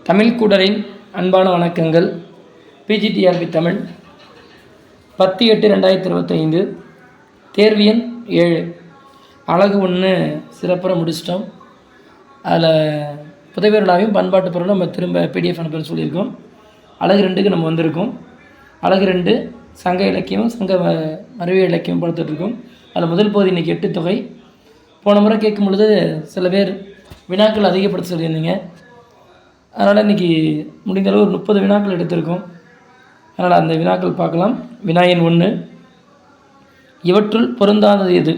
தமிழ் கூடலின் அன்பான வணக்கங்கள். பிஜிடிஆர்பி தமிழ் 10/8/2025 தேர்வு எண் 7 அழகு 1 சிறப்பாக முடிச்சிட்டோம். அதில் புதைபெயர்களாகவும் பண்பாட்டு பொருளும் நம்ம திரும்ப பிடிஎஃப் அனுப்ப சொல்லியிருக்கோம். அழகு 2க்கு நம்ம வந்திருக்கோம். அழகு 2 சங்க இலக்கியம், சங்க மருவிய இலக்கியம் பார்த்துட்ருக்கோம். அதில் முதல் பகுதி இன்றைக்கி 8 தொகை. போன முறை கேட்கும் பொழுது சில பேர் வினாக்கள் அதிகப்படுத்த சொல்லியிருந்தீங்க. அதனால் இன்றைக்கி முடிந்தளவு ஒரு 30 வினாக்கள் எடுத்திருக்கோம். அதனால் அந்த வினாக்கள் பார்க்கலாம். வினா எண் 1, இவற்றுள் பொருந்தாதது எது?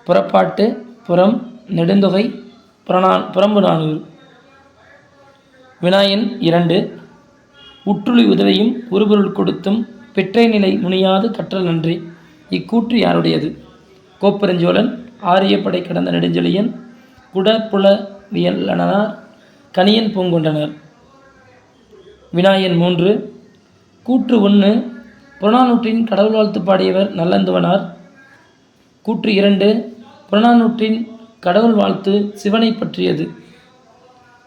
புறப்பாட்டு, புறம், நெடுந்தொகை, புறம்பு 400. வினா எண் 2, உற்றுளி உதவியும் உருபொருள் கொடுத்தும் பெற்றை நிலை முனியாது கற்றல் நன்றி. இக்கூற்று யாருடையது? கோப்பெருஞ்சோழன், ஆரியப்படை கடந்த நெடுஞ்செழியன், குடப்புலவியலனார், கணியன் பூங்கொண்டனர். வினா எண் 3, கூற்று 1 புறநானூற்றின் கடவுள் வாழ்த்து பாடியவர் நல்லந்துவனார். கூற்று 2 புறநானூற்றின் கடவுள் வாழ்த்து சிவனை பற்றியது.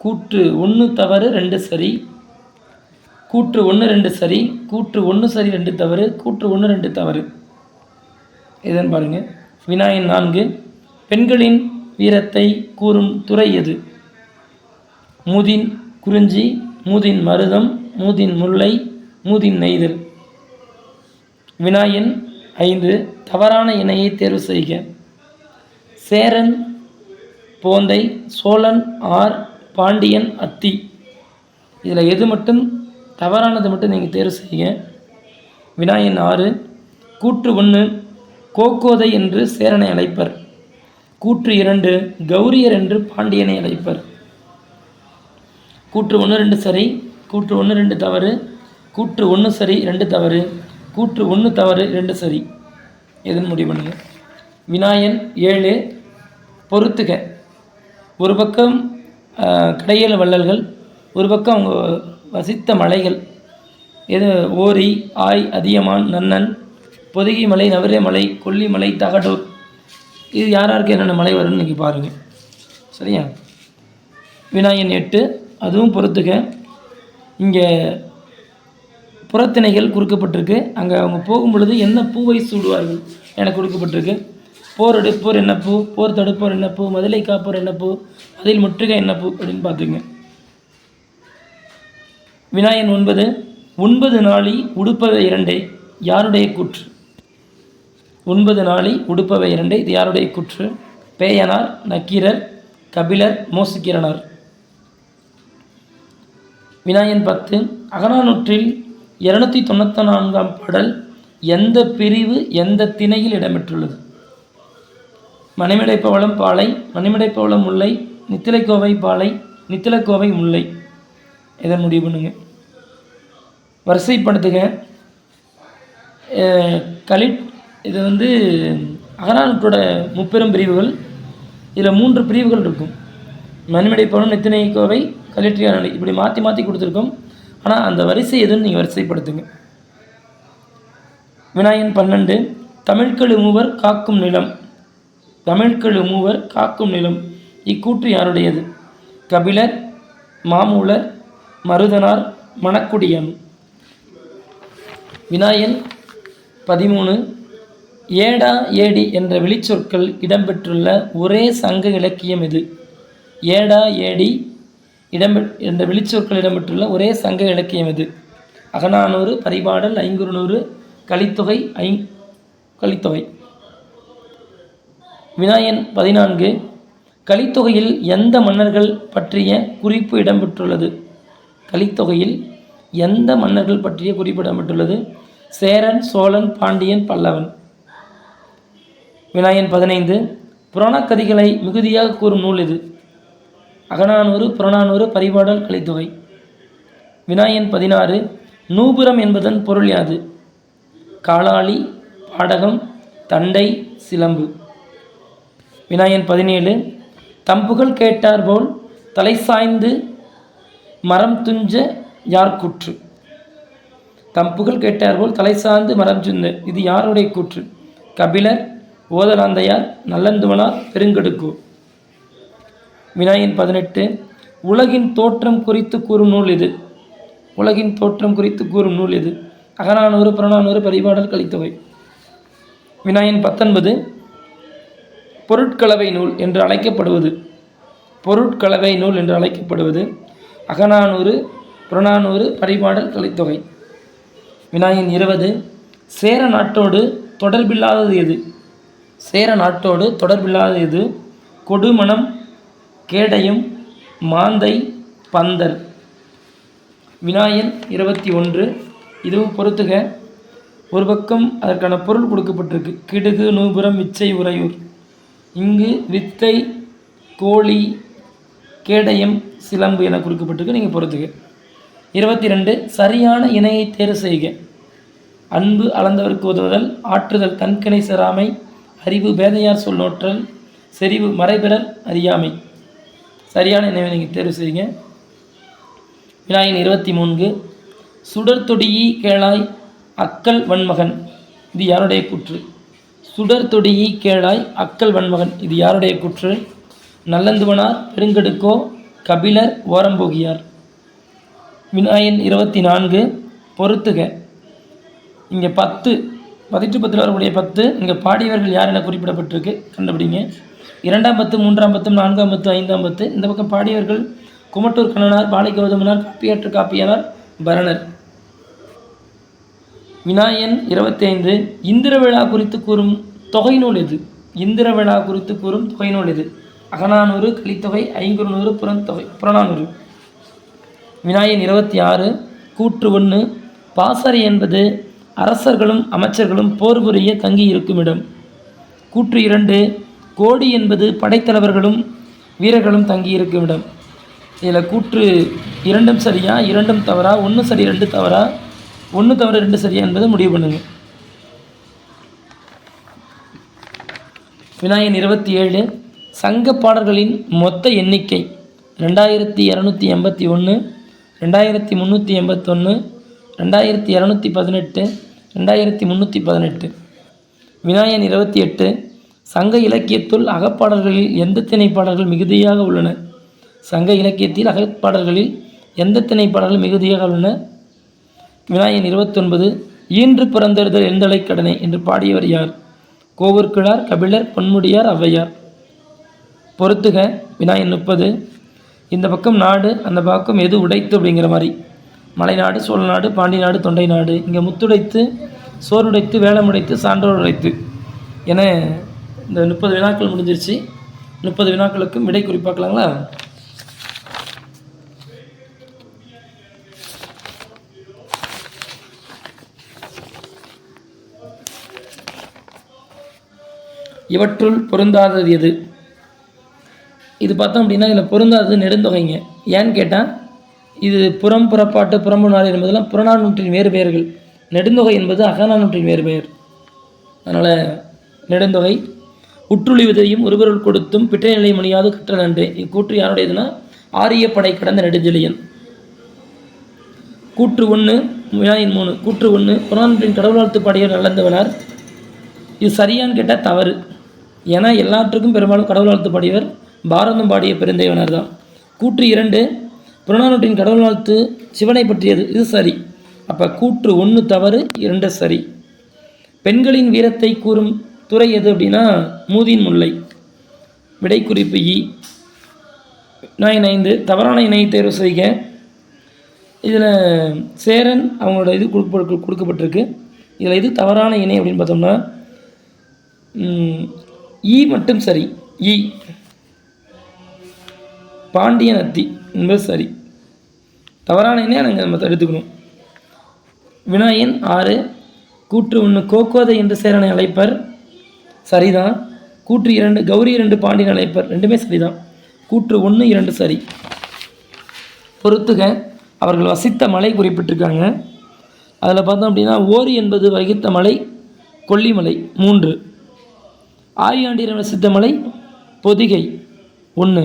கூற்று 1 தவறு 2 சரி. கூற்று 1 2 சரி. கூற்று 1 சரி 2 தவறு. கூற்று 1 2 தவறு. இதுன்னு பாருங்கள். வினா எண் 4, பெண்களின் வீரத்தை கூறும் துறை எது? மூதின் குறிஞ்சி, மூதின் மருதம், மூதின் முல்லை, மூதின் நெய்தல். வினா எண் 5, தவறான இணையை தேர்வு செய்க. சேரன் போந்தை, சோழன் ஆர், பாண்டியன் அத்தி. இதில் எது மட்டும் தவறானது மட்டும் நீங்கள் தேர்வு செய்க. வினா எண் 6, கூற்று 1 கோக்கோதை என்று சேரனை அழைப்பர். கூற்று 2 கௌரியர் என்று பாண்டியனை அழைப்பர். கூற்று 1 2 சரி. கூற்று 1 2 தவறு. கூற்று 1 சரி 2 தவறு. கூற்று 1 தவறு 2 சரி. எதுன்னு முடிவு பண்ணுங்கள். வினா எண் 7, பொறுத்துக. ஒரு பக்கம் கடையேழு வள்ளல்கள், ஒரு பக்கம் அவங்க வசித்த மலைகள். எது? ஓரி, ஆய், அதியமான், நன்னன், பொதிகை மலை, நவரே மலை, கொல்லிமலை, தகடூர். இது யாருக்கு என்னென்ன மலை வரும்னு இன்றைக்கி பாருங்கள். சரியா? வினா எண் 8, அதுவும் பொறுத்துக்க. இங்கே புறத்திணைகள் கொடுக்கப்பட்டிருக்கு. அங்கே அவங்க போகும் பொழுது என்ன பூவை சூடுவார்கள் என கொடுக்கப்பட்டிருக்கு. போர் எடுப்போர் என்ன பூ, போர் தடுப்போர் என்ன பூ, மதிலை காப்போர் என்ன பூ, அதில் முற்றுகை என்ன பூ அப்படின்னு பார்த்துங்க. வினா எண் 9, 9 நாளி உடுப்பவை இரண்டே யாருடைய கூற்று? 9 நாளி உடுப்பவை இரண்டே இது யாருடைய கூற்று? பேயனார், நக்கீரர், கபிலர், மோசிக்கிறனார். வினா எண் 10, அகநானூற்றில் 294ஆம் பாடல் எந்த பிரிவு எந்த திணையில் இடம்பெற்றுள்ளது? மணிமடைப்பவளம் பாலை, மணிமடைப்பவளம் முல்லை, நித்திலைக்கோவை பாலை, நித்திலக்கோவை முல்லை. இதை முடிவு பண்ணுங்க. வரிசைப்படுத்துக. இது அகநானூற்றோட முப்பெரும் பிரிவுகள். இதில் 3 பிரிவுகள் இருக்கும். மணிமடைப்பவளம், நித்திலைக்கோவை, கலிற்றியானலை, இப்படி மாற்றி மாற்றி கொடுத்துருக்கோம். ஆனால் அந்த வரிசை எதுன்னு நீங்கள் வரிசைப்படுத்துங்க. வினா எண் 12, தமிழ்கழு மூவர் காக்கும் நிலம். தமிழ்கழு மூவர் காக்கும் நிலம் இக்கூற்று யாருடையது? கபிலர், மாமூலர், மருதனார், மணக்குடியன். வினா எண் 13, ஏடா ஏடி என்ற வெளிச்சொற்கள் இடம்பெற்றுள்ள ஒரே சங்க இலக்கியம் எது? ஏடா ஏடி என்ற வெளிச்சொற்கள் இடம்பெற்றுள்ள ஒரே சங்க இலக்கியம் எது? அகநானூறு, பரிபாடல், ஐங்குறுநூறு, கலித்தொகை, கலித்தொகை. வினா எண் 14, கலித்தொகையில் எந்த மன்னர்கள் பற்றிய குறிப்பு இடம்பெற்றுள்ளது? கலித்தொகையில் எந்த மன்னர்கள் பற்றிய குறிப்பு இடம்பெற்றுள்ளது? சேரன், சோழன், பாண்டியன், பல்லவன். வினா எண் 15, புராணக்கதிகளை மிகுதியாக கூறும் நூல் எது? அகநானூறு, புறநானூறு, பரிபாடல், கலித்தொகை. வினா எண் 16, நூபுரம் என்பதன் பொருள் யாது? காளாளி, பாடகம், தண்டை, சிலம்பு. வினா எண் 17, தம்புகள் கேட்டார் போல் தலை சாய்ந்து மரம் துஞ்ச யார் கூற்று? தம்புகள் கேட்டார் போல் தலை சாய்ந்து மரம் துஞ்ச இது யாருடைய கூற்று? கபிலர், ஓதலாந்தையார், நல்லந்துவனார், பெருங்கடுக்கூர். வினா எண் 18, உலகின் தோற்றம் குறித்து கூறும் நூல் இது. உலகின் தோற்றம் குறித்து கூறும் நூல் இது. அகநானூறு, புறநானூறு, பரிபாடல், கலித்தொகை. வினாயன் 19 பொருட்கலவை நூல் என்று அழைக்கப்படுவது. பொருட்கலவை நூல் என்று அழைக்கப்படுவது அகநானூறு, புறநானூறு, பரிபாடல், கலித்தொகை. வினாயன் 20 சேர நாட்டோடு தொடர்பில்லாதது எது? சேர நாட்டோடு தொடர்பில்லாதது எது? கொடுமணம், கேடயம், மாந்தை, பந்தர். வினாயன் 21 இதுவும் பொறுத்துக. ஒரு பக்கம் அதற்கான பொருள் கொடுக்கப்பட்டிருக்கு. கிடுகு, நூபுரம், விச்சை, உறையூர். இங்கு வித்தை, கோழி, கேடயம், சிலம்பு என குறிக்கப்பட்டிருக்கு. நீங்கள் பொறுத்துக. 22 சரியான இணையை தேர்வு செய்க. அன்பு அளந்தவருக்கு உதவுதல், ஆற்றுதல் தன்கணை செராமை, அறிவு பேதையார் சொல் நோற்றல், செறிவு மறைபிறர் அறியாமை. சரியான இணைவை நீங்கள் தேர்வு செய்யுங்க. வினாயன் 23 சுடர்தொடியி கேளாய் அக்கல் வன்மகன். இது யாருடைய கூற்று? சுடர்தொடியி கேளாய் அக்கல் வன்மகன். இது யாருடைய கூற்று? நல்லந்துவனார், பெருங்கடுக்கோ, கபிலர், ஓரம்போகியார். வினாயன் 24 பொறுத்துக. இங்கே 10 18 வரக்கூடிய 10 இங்கே பாடியவர்கள் யார் என குறிப்பிடப்பட்டிருக்கு, கண்டுபிடிங்க. 2ஆம் பத்து, 3ஆம் பத்து, 4ஆம் பத்து, 5ஆம் பத்து. இந்த பக்கம் பாடியவர்கள் குமட்டூர் கண்ணனார், பாலை கௌதமனார், காப்பியாற்று காப்பியனார், பரணர். வினாயன் 25 இந்திர விழா குறித்து கூறும் தொகை நூல் எது? இந்திர விழா குறித்து கூறும் தொகை நூல் எது? அகநானூறு, கலித்தொகை, ஐங்குறுநூறு, புறநானூறு. வினாயன் 26 கூற்று 1 பாசறை என்பது அரசர்களும் அமைச்சர்களும் போர் புரிய தங்கி இருக்கும் இடம். கூற்று 2 கோடி என்பது படைத்தலைவர்களும் வீரர்களும் தங்கி இருக்கும் இடம். இதில் கூற்று 2 சரியா, 2 தவறா, 1 சரி 2 தவறா, 1 தவிர 2 சரியா என்பதை முடிவு பண்ணுங்க. வினாயன் 27 சங்க பாடல்களின் மொத்த எண்ணிக்கை 2281, 2381, 2218, 2318. வினாயன் 28 சங்க இலக்கியத்துள் அகப்பாடல்களில் எந்த திணைப்பாடல்கள் மிகுதியாக உள்ளன? சங்க இலக்கியத்தில் அகப்பாடல்களில் எந்த திணைப்பாடல்கள் மிகுதியாக உள்ளன? வினாயன் 29 ஈன்று பிறந்தெறுதல் எந்தலை கடனை என்று பாடியவர் யார்? கோவூர்கிழார், கபிலர், பொன்முடியார், ஔவையார். பொறுத்துக. வினாயன் 30 இந்த பக்கம் நாடு, அந்த பக்கம் எது உடைத்து அப்படிங்கிற மாதிரி. மலைநாடு, சோழநாடு, பாண்டி நாடு, தொண்டை நாடு. இங்கே முத்துடைத்து, சோறுடைத்து, வேளமுடைத்து, சான்றோர் உடைத்து என இந்த 30 வினாக்கள் முடிஞ்சிருச்சு. 30 வினாக்களுக்கும் விடை குறிப்பாக்கலாங்களா? இவற்றுள் பொருந்தாதது எது? இது பார்த்தோம் அப்படின்னா இதில் பொருந்தாதது நெடுந்தொகைங்க. ஏன்னு கேட்டால் இது புறம், புறப்பாட்டு, புறம்புநாடு என்பதெல்லாம் புறநானூற்றின் வேறு பெயர்கள். நெடுந்தொகை என்பது அகநானூற்றின் வேறு பெயர். அதனால் நெடுந்தொகை. உற்றுழிவதையும் ஒருவருள் கொடுத்தும் பிட்டை நிலை மணியாது கற்ற நன்றே. இக்கூற்று யாருடையதுன்னா ஆரிய படை கடந்த நெடுஞ்செழியன். கூற்று 1 வினாயன் 3 கூற்று 1 புறநானூற்றின் கடவுள் வாழ்த்து பாடியவர் நல்லந்தவனார். இது சரியான்னு கேட்டால் தவறு. ஏன்னா எல்லாற்றுக்கும் பெரும்பாலும் கடவுள் வாழ்த்து பாடியவர் பாரதம் பாடிய பெருந்தேவனார் தான். கூற்று 2 புறநானூற்றின் கடவுள் வாழ்த்து சிவனை பற்றியது. இது சரி. அப்போ கூற்று 1 தவறு, 2 சரி. பெண்களின் வீரத்தை கூறும் துறை எது அப்படின்னா மூதியின் முல்லை. விடை குறிப்பு இ. வினாயன் 5 தவறான இணையை தேர்வு செய்க. இதில் சேரன் அவங்களோட இது கொடுக்கப்பட்டிருக்கு. இதில் இது தவறான இணை அப்படின்னு பார்த்தோம்னா ஈ மட்டும் சரி. ஈ பாண்டியன் அத்தி என்பது சரி. தவறான இணையை நாங்கள் நம்ம எடுத்துக்கணும். வினாயன் 6 கூற்று 1 கோக்கோதை என்று சேரனை அழைப்பர். சரிதான். கூற்று 2 கௌரி 2 பாண்டியன் அழைப்பர். ரெண்டுமே சரிதான். கூற்று 1, 2 சரி. பொறுத்துக. அவர்கள் வசித்த மலை குறிப்பிட்டிருக்காங்க. அதில் பார்த்தோம் அப்படின்னா ஓரி என்பது வகித்த மலை கொல்லிமலை 3, ஆரியாண்டியர் வசித்த மலை பொதிகை 1,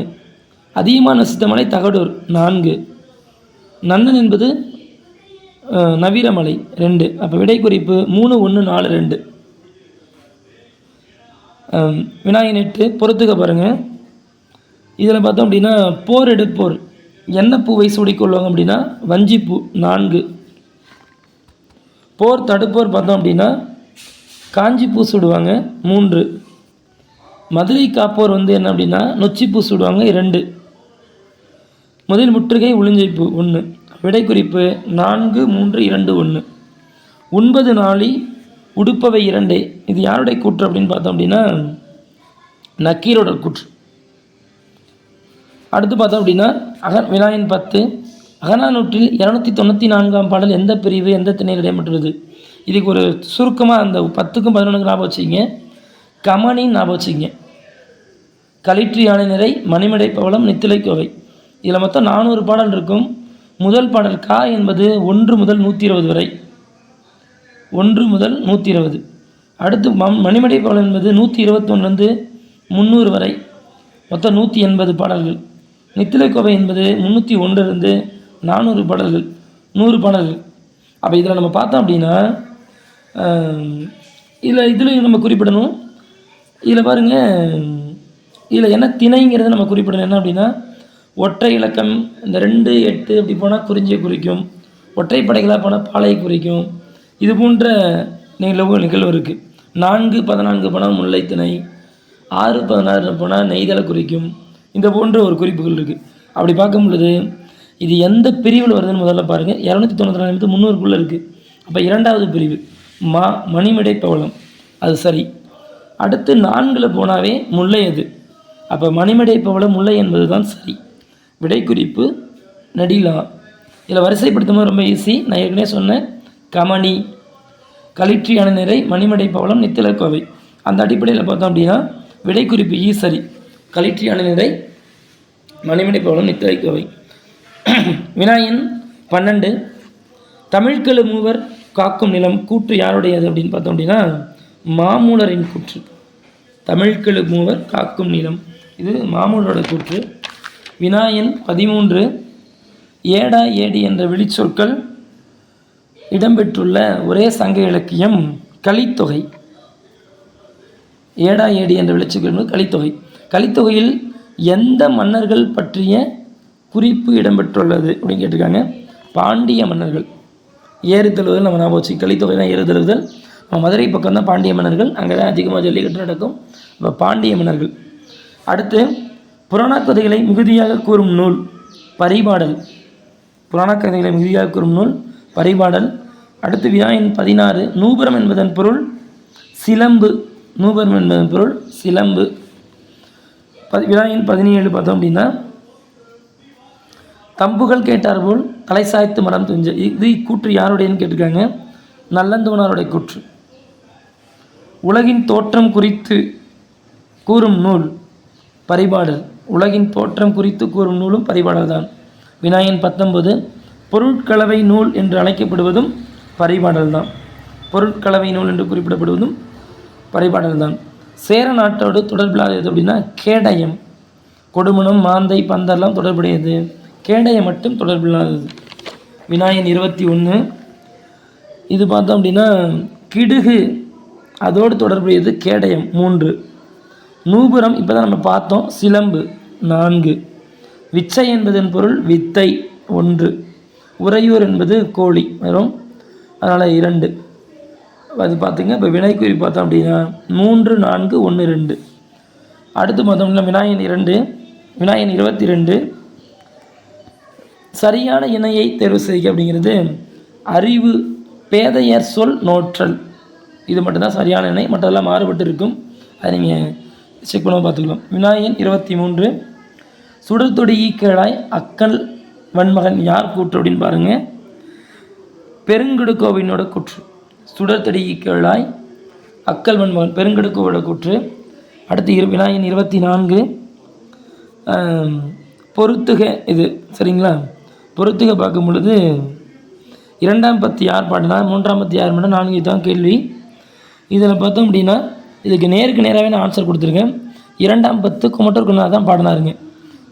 அதிகமான வசித்த மலை தகடூர் 4, நன்னன் என்பது நவீரமலை 2. அப்போ விடை குறிப்பு 3, 1, 4, 2. வினாயன் 8 பொறுத்துக்க பாருங்கள். இதில் பார்த்தோம் அப்படின்னா போர் எடுப்போர் என்ன பூவை சூடிக்கொள்வாங்க அப்படின்னா வஞ்சிப்பூ 4. போர் தடுப்போர் பார்த்தோம் அப்படின்னா காஞ்சிப்பூ சூடுவாங்க 3. மதுரை காப்போர் என்ன அப்படின்னா நொச்சிப்பூ சூடுவாங்க 2. முதல் முற்றுகை உளிஞ்சைப்பூ 1. விடை குறிப்பு 4, 3, 2, 1. 9 நாளி உடுப்பவை 2. இது யாருடைய கூற்று அப்படின்னு பார்த்தோம் அப்படின்னா நக்கீரோட கூற்று. அடுத்து பார்த்தோம் அப்படின்னா வினாயன் 10. அகநானூற்றில் 294ஆம் பாடல் எந்த பிரிவு எந்த திணையில் இடம்பெற்றுள்ளது? இதுக்கு ஒரு சுருக்கமாக அந்த 10க்கும் 11க்கும் ஞாபகம் வச்சுக்கிங்க. கமனின்னு ஞாபகம் வச்சுக்கிங்க. களிற்று யானை நிறை மணிமடை பவளம் நித்திலை கோவை. இதில் மொத்தம் 400 பாடல் இருக்கும். முதல் பாடல் கா என்பது 1 முதல் 120 வரை, 1 முதல் 120. அடுத்து மணிமடை பவளம் என்பது 121 300 வரை, மொத்தம் 180 பாடல்கள். நித்திலை கோவை என்பது 301 400 பாடல்கள், 100 பாடல்கள். அப்போ இதில் நம்ம பார்த்தோம் அப்படின்னா இதுலையும் நம்ம குறிப்பிடணும். இதில் பாருங்கள், இதில் என்ன திணைங்கிறத நம்ம குறிப்பிடணும். என்ன அப்படின்னா ஒற்றை இலக்கம் இந்த 2, 8 அப்படி போனால் குறிஞ்சியை குறிக்கும். ஒற்றைப்படைகளாக போனால் பாலையை குறிக்கும். இது போன்ற நிகழ்வு இருக்குது. 4, 14 போனால் முல்லை திணை, 6, 16 போனால் நெய்தலை குறிக்கும். இந்த போன்ற ஒரு குறிப்புகள் இருக்குது. அப்படி பார்க்கும் பொழுது இது எந்த பிரிவில் வருதுன்னு முதல்ல பாருங்கள். 294 300க்குள்ளே இருக்குது. அப்போ 2வது பிரிவு மணிமடை பவளம், அது சரி. அடுத்து 4ல் போனாவே முல்லை அது. அப்போ மணிமடை பவளம் முல்லை என்பது தான் சரி. விடை குறிப்பு நடிலா. இதில் வரிசைப்படுத்தும் ரொம்ப ஈஸி. நான் ஏற்கனவே சொன்னேன். கமனி, களிற்று யானை நிறை மணிமடை பவளம் நித்திலை கோவை. அந்த அடிப்படையில் பார்த்தோம் அப்படின்னா விடை குறிப்பு ஈ சரி. களிற்று யானை நிறை மணிமடை பவளம் நித்திலை கோவை. வினாயன் 12. தமிழ்கெழு மூவர் காக்கும் நிலம் கூற்று யாருடையது அப்படின்னு பார்த்தோம் அப்படின்னா மாமூலரின் கூற்று. தமிழ்கெழு மூவர் காக்கும் நிலம், இது மாமூலரோட கூற்று. வினாயன் 13. ஏடா ஏடி என்ற விழிச்சொற்கள் இடம்பெற்றுள்ள ஒரே சங்க இலக்கியம் கலித்தொகை. ஏடா ஏடி என்ற விழிச்சொற்கள் என்பது கலித்தொகை. கலித்தொகையில் எந்த மன்னர்கள் பற்றிய குறிப்பு இடம்பெற்றுள்ளது அப்படின்னு கேட்டிருக்காங்க. பாண்டிய மன்னர்கள். ஏறுதழுவுதல் நம்ம ஞாபகம் வச்சு, கலித்தொகை தான் ஏறுதழுவுதல். நம்ம மதுரை பக்கம் தான் பாண்டிய மன்னர்கள், அங்கே தான் அதிகமாக ஜல்லிக்கட்டு நடக்கும். இப்போ பாண்டிய மன்னர்கள். அடுத்து புராணக்கதைகளை மிகுதியாக கூறும் நூல் பரிபாடல். புராணக்கதைகளை மிகுதியாக கூறும் நூல் பரிபாடல். அடுத்து வினாயன் 16. நூபுரம் என்பதன் பொருள் சிலம்பு. நூபுரம் என்பதன் பொருள் சிலம்பு. வினாயன் 17 பார்த்தோம் அப்படின்னா தம்புகள் கேட்டார் போல் தலை சாய்த்து மரம் துஞ்ச. இது கூற்று யாருடையன்னு கேட்டிருக்காங்க. நல்லந்துவனாருடைய கூற்று. உலகின் தோற்றம் குறித்து கூறும் நூல் பரிபாடல். உலகின் தோற்றம் குறித்து கூறும் நூலும் பரிபாடல் தான். வினாயன் 19. பொருட்கலவை நூல் என்று அழைக்கப்படுவதும் பரிபாடல் தான். பொருட்கலவை நூல் என்று குறிப்பிடப்படுவதும் பரிபாடல் தான். சேர நாட்டோடு தொடர்பில்லாதது அப்படின்னா கேடயம். கொடுமணம், மாந்தை, பந்தெல்லாம் தொடர்புடையது. கேடயம் மட்டும் தொடர்பில்லாதது. வினாயன் 21. இது பார்த்தோம் அப்படின்னா கிடுகு, அதோடு தொடர்புடையது கேடயம் 3. நூபுரம் இப்போ தான் நம்ம பார்த்தோம், சிலம்பு 4. விச்சை என்பதன் பொருள் வித்தை 1. உறையூர் என்பது கோழி வரும், அதனால் 2. அது பார்த்துங்க. இப்போ வினைக்குறி பார்த்தோம் அப்படின்னா 3, 4, 1, 2. அடுத்து பார்த்தோம்னா வினாயன் 2. வினாயன் 22. சரியான இணையை தேர்வு செய்க அப்படிங்கிறது அறிவு பேதையர் சொல் நோற்றல். இது மட்டும்தான் சரியான இணை, மற்றதெல்லாம் மாறுபட்டு இருக்கும். அதை நீங்கள் செக் பண்ண பார்த்துக்கலாம். வினாயன் 23. சுடர்தொடி ஈக்கேளாய் அக்கல் வன்மகன் யார் கூற்று அப்படின்னு பாருங்கள். பெருங்கடுக்கோவினோட கூற்று. சுடர்தொடி ஈக்கேளாய் அக்கல் வன்மகன் பெருங்கடுக்கோவோட கூற்று. அடுத்து வினாயன் 24. பொறுத்துக, இது சரிங்களா? பொறுத்துக பார்க்கும் பொழுது 2ஆம் பத்து யார் பாடினா, 3ஆம் பத்து யார் பாடினா, 4 தான் கேள்வி. இதில் பார்த்தோம் அப்படின்னா இதுக்கு நேருக்கு நேராகவே நான் ஆன்சர் கொடுத்துருக்கேன். 2ஆம் பத்து குமட்டூர் குருநாதர் தான் பாடினாருங்க.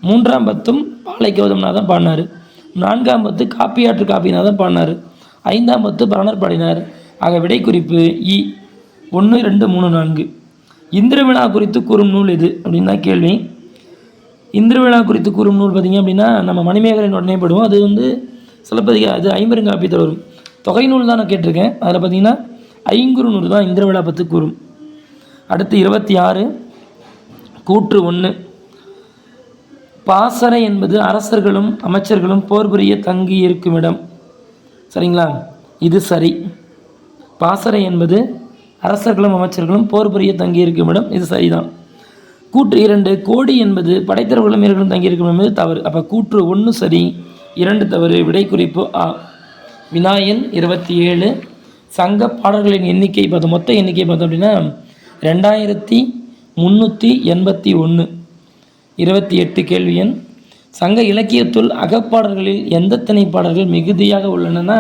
3ஆம் பத்தும் பாலை கௌதம்நாதர் தான் பாடினார். 4ஆம் பத்து காப்பியாற்று காப்பிநாதர் தான் பாடினார். 5ஆம் பத்து பரணர் பாடினார். ஆக விடை குறிப்பு இ 1, 2, 3, 4. இந்திர வினா குறித்து கூறும் நூல் எது அப்படின்னு தான் கேள்வி. இந்திர விழா குறித்து கூறும் நூல் பார்த்திங்க அப்படின்னா நம்ம மணிமேகலையின் உடனே படுவோம். அது வந்து அது ஐம்பெருங்காப்பியத்தில் வரும். தொகை நூல் தான் நான் கேட்டிருக்கேன். அதில் பார்த்திங்கன்னா ஐங்குறு நூல் தான் இந்திர விழா பற்றி கூறும். அடுத்து 26 கூற்று 1. பாசறை என்பது அரசர்களும் அமைச்சர்களும் போர் புரிய தங்கி இருக்கும் இடம். சரிங்களா? இது சரி. பாசறை என்பது அரசர்களும் அமைச்சர்களும் போர் புரிய தங்கி இருக்கும் இடம். இது சரிதான். கூற்று 2. கோடி என்பது படைத்தரவுகளும் வீரர்களும் தங்கியிருக்கும் என்பது தவறு. அப்போ கூற்று 1 சரி, 2 தவறு. விடை குறிப்பு ஆ. வினாயன் 27. சங்க பாடல்களின் எண்ணிக்கை பார்த்தோம், மொத்த எண்ணிக்கை பார்த்தோம் அப்படின்னா 2381. 28 கேள்வி எண். சங்க இலக்கியத்துள் அகப்பாடல்களில் எந்த திணைப்பாடல்கள் மிகுதியாக உள்ளனன்னா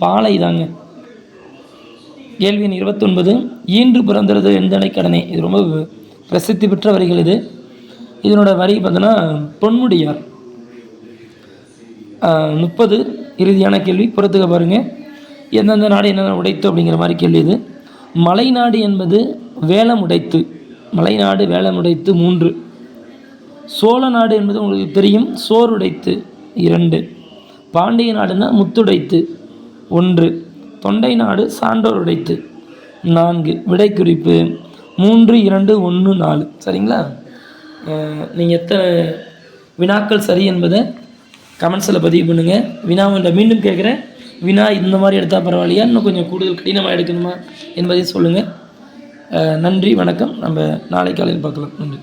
பாலை தாங்க. கேள்வி எண் 29. ஈன்று பிறந்தது எந்தனை கடனே. இது ரொம்ப பிரசித்தி பெற்ற வரிகள். இதனோட வரி பார்த்தோன்னா பொன்முடியார். 30 இறுதியான கேள்வி, பொறுத்துக்க பாருங்கள். எந்தெந்த நாடு என்னென்ன உடைத்து அப்படிங்கிற மாதிரி கேள்வி இது. மலைநாடு என்பது வேலம் உடைத்து. மலைநாடு வேலம் உடைத்து 3. சோழ நாடு என்பது உங்களுக்கு தெரியும், சோறுடைத்து 2. பாண்டிய நாடுனா முத்துடைத்து 1. தொண்டை நாடு சான்றோர் உடைத்து 4. விடை குறிப்பு 3, 2, 1, 4. சரிங்களா? நீங்கள் எத்தனை வினாக்கள் சரி என்பதை கமெண்ட்ஸில் பதிவு பண்ணுங்கள். வினாவை மீண்டும் கேட்குறேன். வினா இந்த மாதிரி எடுத்தால் பரவாயில்லையா, இன்னும் கொஞ்சம் கூடுதல் கடினமாக எடுக்கணுமா என்பதை சொல்லுங்கள். நன்றி, வணக்கம். நம்ம நாளை காலையில் பார்க்கலாம். நன்றி.